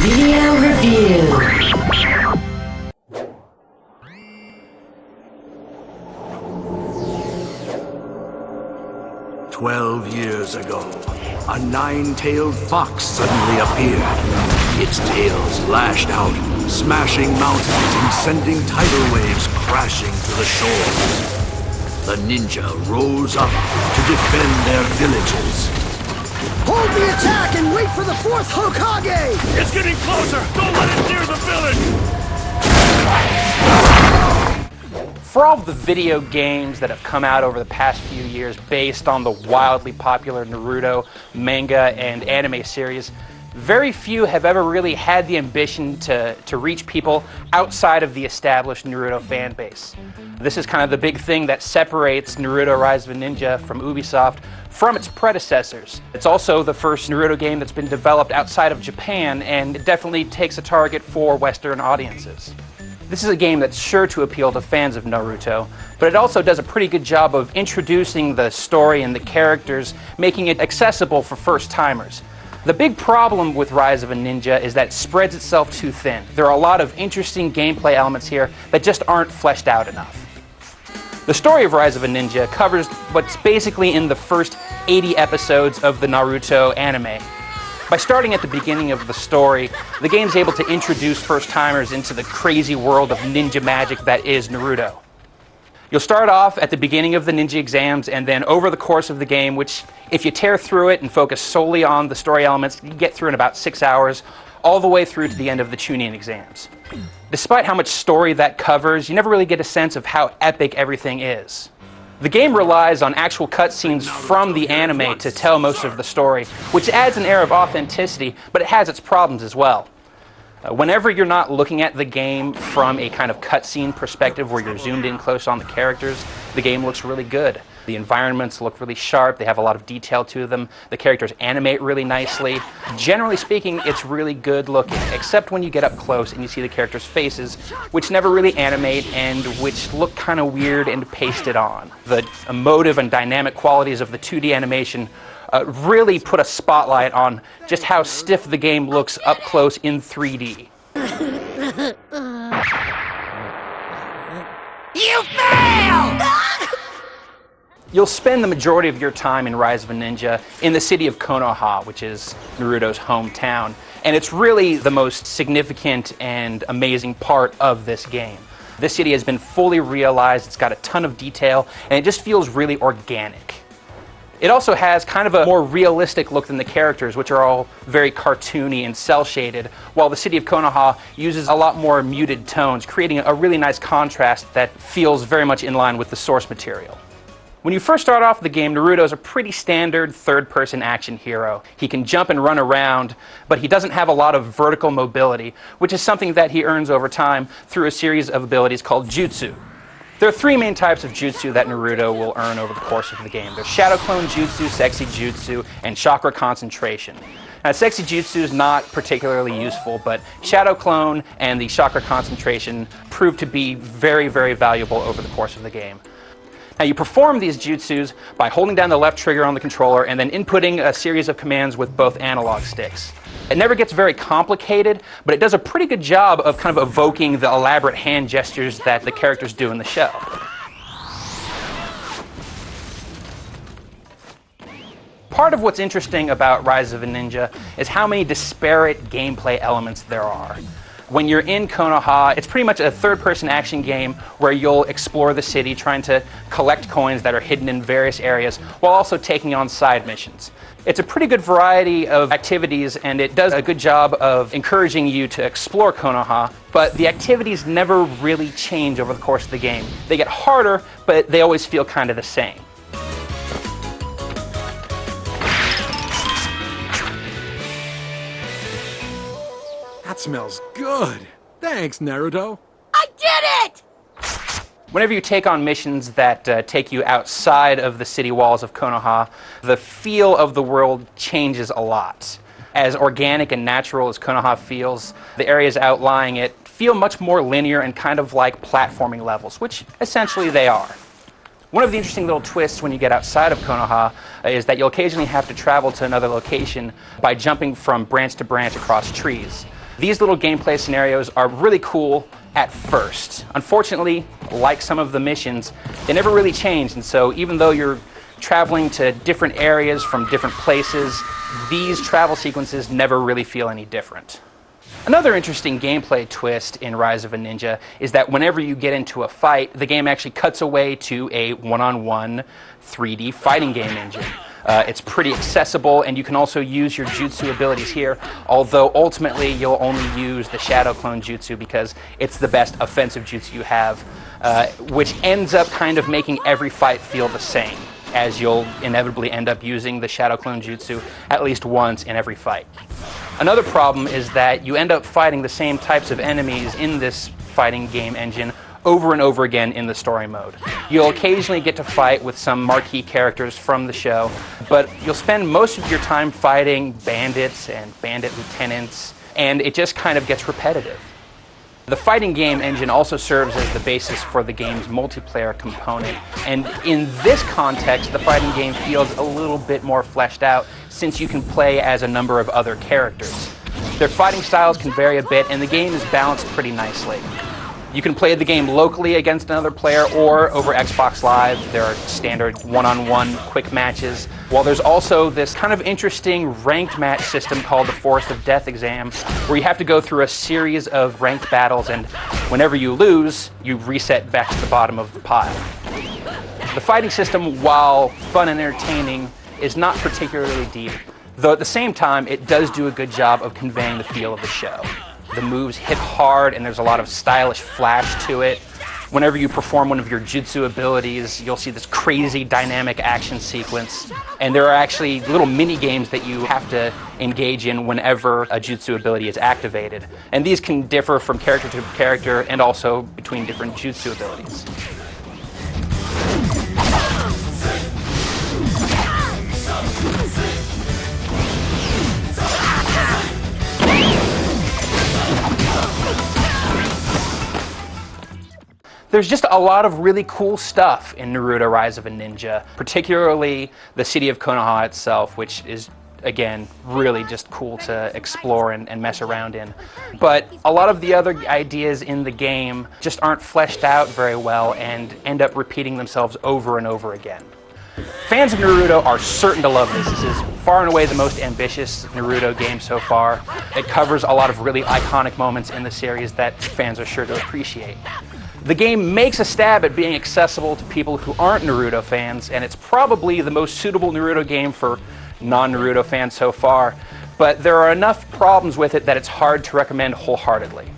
Video review. 12 years ago, a nine-tailed fox suddenly appeared. Its tails lashed out, smashing mountains and sending tidal waves crashing to the shores. The ninja rose up to defend their villages. Hold the attack and wait for the fourth Hokage! It's getting closer! Don't let it near the village! For all of the video games that have come out over the past few years based on the wildly popular Naruto manga and anime series, very few have ever really had the ambition to reach people outside of the established Naruto fan base. This is kind of the big thing that separates Naruto Rise of a Ninja from Ubisoft from its predecessors. It's also the first Naruto game that's been developed outside of Japan, and it definitely takes a target for Western audiences. This is a game that's sure to appeal to fans of Naruto, but it also does a pretty good job of introducing the story and the characters, making it accessible for first-timers. The big problem with Rise of a Ninja is that it spreads itself too thin. There are a lot of interesting gameplay elements here that just aren't fleshed out enough. The story of Rise of a Ninja covers what's basically in the first 80 episodes of the Naruto anime. By starting at the beginning of the story, the game's able to introduce first-timers into the crazy world of ninja magic that is Naruto. You'll start off at the beginning of the ninja exams, and then over the course of the game, which if you tear through it and focus solely on the story elements, you get through in about 6 hours, all the way through to the end of the Chunin exams. Despite how much story that covers, you never really get a sense of how epic everything is. The game relies on actual cutscenes from the anime to tell most of the story, which adds an air of authenticity, but it has its problems as well. Whenever you're not looking at the game from a kind of cutscene perspective where you're zoomed in close on the characters, the game looks really good. The environments look really sharp, they have a lot of detail to them, the characters animate really nicely. Generally speaking, it's really good looking, except when you get up close and you see the characters' faces, which never really animate and which look kind of weird and pasted on. The emotive and dynamic qualities of the 2D animation really put a spotlight on just how stiff the game looks up close in 3D. You failed! You'll spend the majority of your time in Rise of a Ninja in the city of Konoha, which is Naruto's hometown, and it's really the most significant and amazing part of this game. This city has been fully realized, it's got a ton of detail, and it just feels really organic. It also has kind of a more realistic look than the characters, which are all very cartoony and cel-shaded, while the city of Konoha uses a lot more muted tones, creating a really nice contrast that feels very much in line with the source material. When you first start off the game, Naruto is a pretty standard third-person action hero. He can jump and run around, but he doesn't have a lot of vertical mobility, which is something that he earns over time through a series of abilities called jutsu. There are three main types of jutsu that Naruto will earn over the course of the game. There's Shadow Clone Jutsu, Sexy Jutsu, and Chakra Concentration. Now, Sexy Jutsu is not particularly useful, but Shadow Clone and the Chakra Concentration prove to be very, very valuable over the course of the game. Now, you perform these jutsus by holding down the left trigger on the controller and then inputting a series of commands with both analog sticks. It never gets very complicated, but it does a pretty good job of kind of evoking the elaborate hand gestures that the characters do in the show. Part of what's interesting about Rise of a Ninja is how many disparate gameplay elements there are. When you're in Konoha, it's pretty much a third-person action game where you'll explore the city trying to collect coins that are hidden in various areas while also taking on side missions. It's a pretty good variety of activities, and it does a good job of encouraging you to explore Konoha, but the activities never really change over the course of the game. They get harder, but they always feel kind of the same. That smells good. Thanks, Naruto. I did it! Whenever you take on missions that take you outside of the city walls of Konoha, the feel of the world changes a lot. As organic and natural as Konoha feels, the areas outlying it feel much more linear and kind of like platforming levels, which essentially they are. One of the interesting little twists when you get outside of Konoha is that you'll occasionally have to travel to another location by jumping from branch to branch across trees. These little gameplay scenarios are really cool at first. Unfortunately, like some of the missions, they never really changed, and so even though you're traveling to different areas from different places, these travel sequences never really feel any different. Another interesting gameplay twist in Rise of a Ninja is that whenever you get into a fight, the game actually cuts away to a one-on-one 3D fighting game engine. It's pretty accessible, and you can also use your jutsu abilities here, although ultimately you'll only use the Shadow Clone Jutsu because it's the best offensive jutsu you have, which ends up kind of making every fight feel the same, as you'll inevitably end up using the Shadow Clone Jutsu at least once in every fight. Another problem is that you end up fighting the same types of enemies in this fighting game engine over and over again in the story mode. You'll occasionally get to fight with some marquee characters from the show, but you'll spend most of your time fighting bandits and bandit lieutenants, and it just kind of gets repetitive. The fighting game engine also serves as the basis for the game's multiplayer component, and in this context, the fighting game feels a little bit more fleshed out since you can play as a number of other characters. Their fighting styles can vary a bit, and the game is balanced pretty nicely. You can play the game locally against another player or over Xbox Live. There are standard one-on-one quick matches, while there's also this kind of interesting ranked match system called the Forest of Death exam, where you have to go through a series of ranked battles, and whenever you lose, you reset back to the bottom of the pile. The fighting system, while fun and entertaining, is not particularly deep, though at the same time, it does do a good job of conveying the feel of the show. The moves hit hard, and there's a lot of stylish flash to it. Whenever you perform one of your jutsu abilities, you'll see this crazy dynamic action sequence, and there are actually little mini games that you have to engage in whenever a jutsu ability is activated. And these can differ from character to character and also between different jutsu abilities. There's just a lot of really cool stuff in Naruto Rise of a Ninja, particularly the city of Konoha itself, which is, again, really just cool to explore and mess around in. But a lot of the other ideas in the game just aren't fleshed out very well and end up repeating themselves over and over again. Fans of Naruto are certain to love this. This is far and away the most ambitious Naruto game so far. It covers a lot of really iconic moments in the series that fans are sure to appreciate. The game makes a stab at being accessible to people who aren't Naruto fans, and it's probably the most suitable Naruto game for non-Naruto fans so far, but there are enough problems with it that it's hard to recommend wholeheartedly.